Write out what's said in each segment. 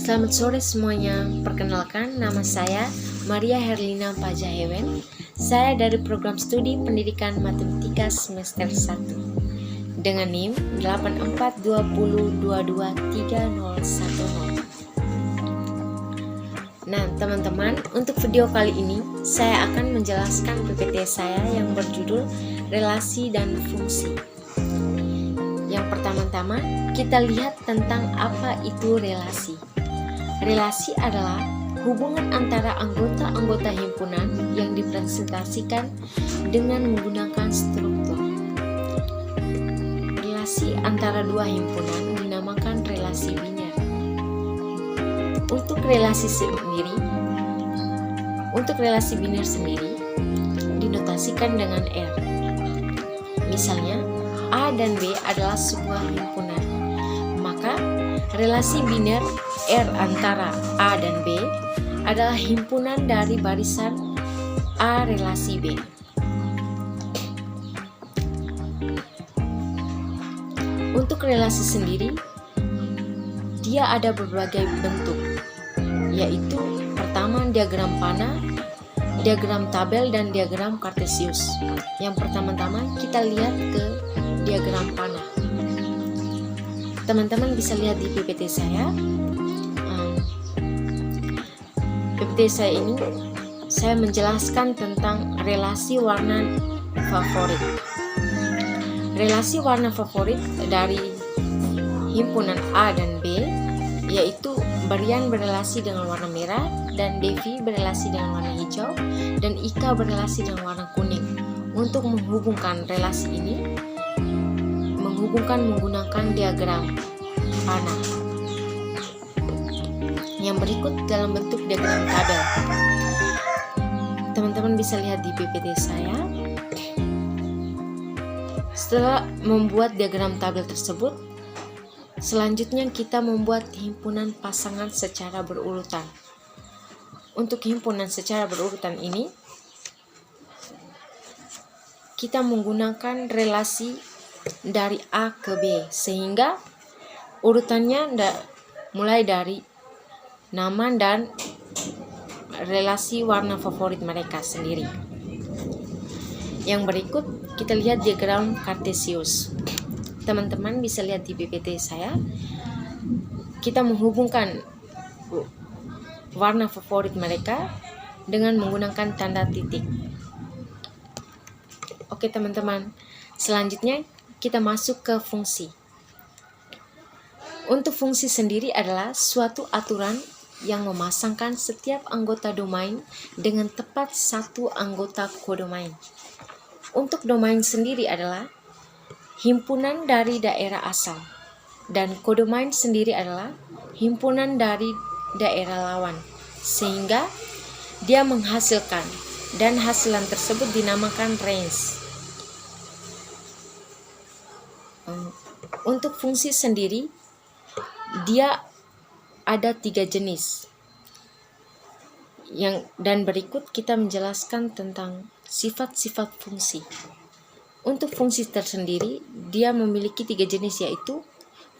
Selamat sore semuanya. Perkenalkan, nama saya Maria Herlina Pajahewen. Saya dari program studi Pendidikan Matematika semester 1 dengan NIM 8420223010. Nah, teman-teman, untuk video kali ini saya akan menjelaskan PPT saya yang berjudul Relasi dan Fungsi. Yang pertama-tama, kita lihat tentang apa itu relasi. Relasi adalah hubungan antara anggota-anggota himpunan yang dipresentasikan dengan menggunakan struktur. Relasi antara dua himpunan dinamakan relasi biner. Untuk relasi biner sendiri dinotasikan dengan R. Misalnya, A dan B adalah sebuah himpunan. Maka, relasi biner R antara A dan B adalah himpunan dari barisan A relasi B. Untuk relasi sendiri, dia ada berbagai bentuk, yaitu pertama diagram panah, diagram tabel, dan diagram kartesius. Yang pertama-tama kita lihat ke diagram panah. Teman-teman bisa lihat di PPT saya. PPT saya ini saya menjelaskan tentang relasi warna favorit. Relasi warna favorit dari himpunan A dan B yaitu Brian berrelasi dengan warna merah, dan Devi berrelasi dengan warna hijau, dan Ika berrelasi dengan warna kuning. Untuk menghubungkan relasi ini, menggunakan diagram panah yang berikut dalam bentuk diagram tabel. Teman-teman bisa lihat di PPT saya. Setelah membuat diagram tabel tersebut, selanjutnya kita membuat himpunan pasangan secara berurutan. Untuk himpunan secara berurutan ini, kita menggunakan relasi dari A ke B, sehingga urutannya mulai dari nama dan relasi warna favorit mereka sendiri. Yang berikut kita lihat diagram kartesius. Teman-teman bisa lihat di PPT saya. Kita menghubungkan warna favorit mereka dengan menggunakan tanda titik. Oke teman-teman, selanjutnya kita masuk ke fungsi. Untuk fungsi sendiri adalah suatu aturan yang memasangkan setiap anggota domain dengan tepat satu anggota kodomain. Untuk domain sendiri adalah himpunan dari daerah asal, dan kodomain sendiri adalah himpunan dari daerah lawan, sehingga dia menghasilkan, dan hasilan tersebut dinamakan range. Untuk fungsi sendiri, dia ada 3 jenis. Dan berikut kita menjelaskan tentang sifat-sifat fungsi. Untuk fungsi tersendiri, dia memiliki 3 jenis, yaitu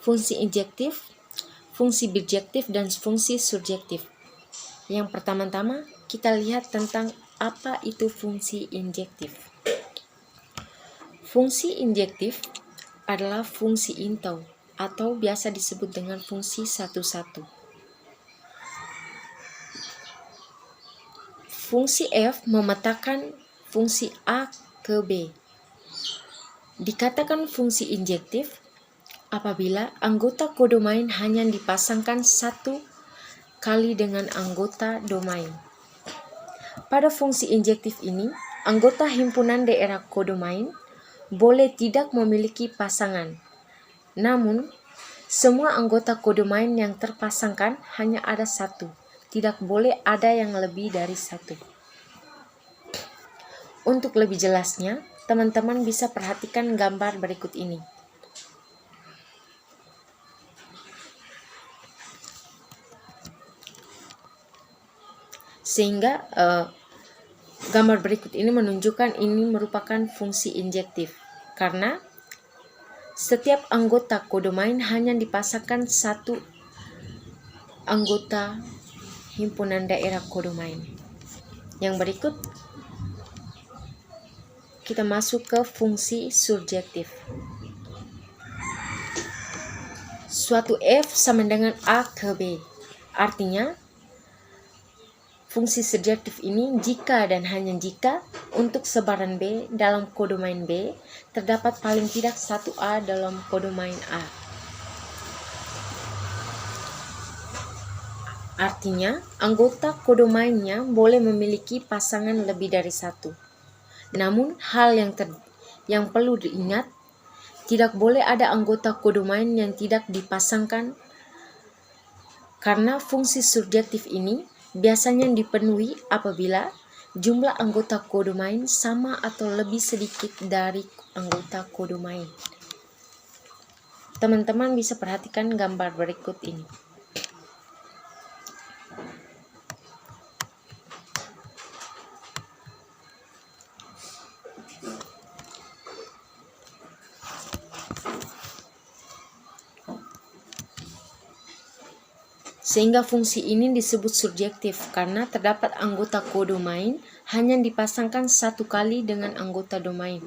fungsi injektif, fungsi bijektif, dan fungsi surjektif. Yang pertama-tama kita lihat tentang apa itu fungsi injektif. Fungsi injektif adalah fungsi intau atau biasa disebut dengan fungsi 1-1. Fungsi F memetakan fungsi A ke B. Dikatakan fungsi injektif apabila anggota kodomain hanya dipasangkan satu kali dengan anggota domain. Pada fungsi injektif ini, anggota himpunan daerah kodomain boleh tidak memiliki pasangan. Namun, semua anggota kodomain yang terpasangkan hanya ada satu. Tidak boleh ada yang lebih dari satu. Untuk lebih jelasnya, teman-teman bisa perhatikan gambar berikut ini. Sehingga gambar berikut ini menunjukkan ini merupakan fungsi injektif, karena setiap anggota kodomain hanya dipasangkan satu anggota himpunan daerah kodomain. Yang berikut, kita masuk ke fungsi surjektif. Suatu F sama dengan A ke B. Artinya, fungsi surjektif ini jika dan hanya jika untuk sebaran B dalam kodomain B terdapat paling tidak satu A dalam kodomain A. Artinya, anggota kodomainnya boleh memiliki pasangan lebih dari satu. Namun, hal yang perlu diingat, tidak boleh ada anggota kodomain yang tidak dipasangkan karena fungsi surjektif ini biasanya dipenuhi apabila jumlah anggota kodomain sama atau lebih sedikit dari anggota kodomain. Teman-teman bisa perhatikan gambar berikut ini. Sehingga fungsi ini disebut surjektif karena terdapat anggota kodomain hanya dipasangkan satu kali dengan anggota domain.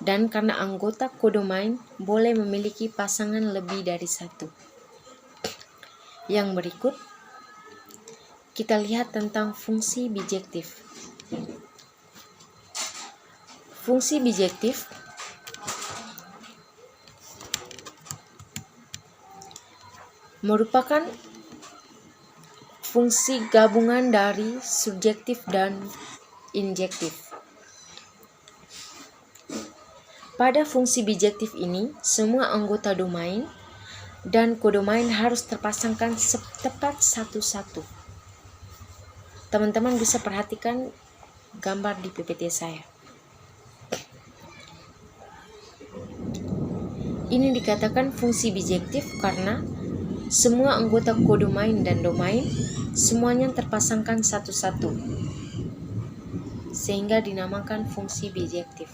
Dan karena anggota kodomain boleh memiliki pasangan lebih dari satu. Yang berikut, kita lihat tentang fungsi bijektif. Fungsi bijektif merupakan fungsi gabungan dari subjektif dan injektif. Pada fungsi bijektif ini, semua anggota domain dan kodomain harus terpasangkan tepat satu-satu. Teman-teman bisa perhatikan gambar di PPT saya. Ini dikatakan fungsi bijektif karena semua anggota kodomain dan domain semuanya terpasangkan satu-satu, sehingga dinamakan fungsi bijektif.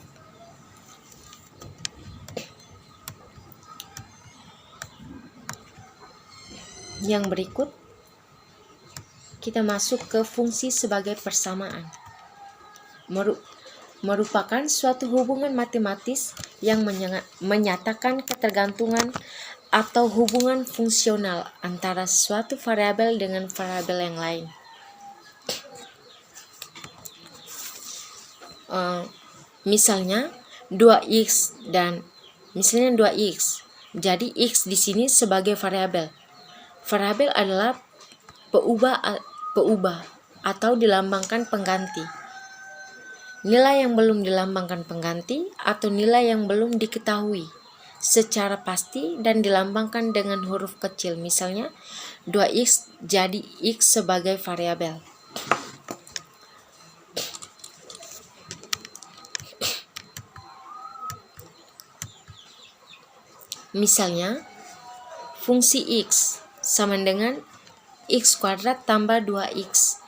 Yang berikut, kita masuk ke fungsi sebagai persamaan. Merupakan suatu hubungan matematis yang menyatakan ketergantungan atau hubungan fungsional antara suatu variabel dengan variabel yang lain. Misalnya 2x dan 2x. Jadi x di sini sebagai variabel. Variabel adalah peubah atau dilambangkan pengganti. Nilai yang belum dilambangkan pengganti atau nilai yang belum diketahui secara pasti dan dilambangkan dengan huruf kecil. Misalnya 2x jadi x sebagai variabel. Misalnya fungsi x sama dengan x kuadrat tambah 2x.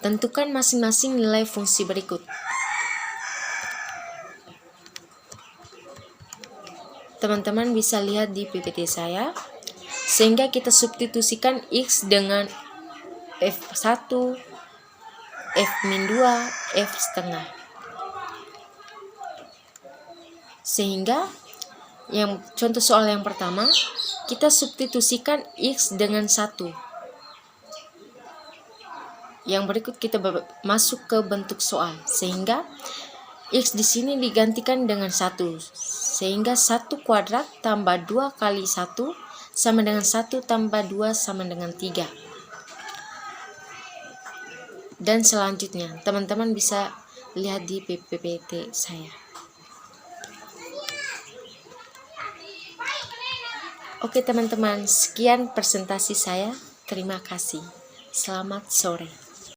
Tentukan masing-masing nilai fungsi berikut. Teman-teman bisa lihat di PPT saya, sehingga kita substitusikan x dengan f1, f-2, f setengah. Sehingga yang contoh soal yang pertama, kita substitusikan x dengan 1. Yang berikut kita masuk ke bentuk soal, sehingga x di sini digantikan dengan 1, sehingga 1 kuadrat tambah 2 kali 1 sama dengan 1 tambah 2 sama dengan 3. Dan selanjutnya, teman-teman bisa lihat di PPT saya. Oke teman-teman, sekian presentasi saya. Terima kasih. Selamat sore.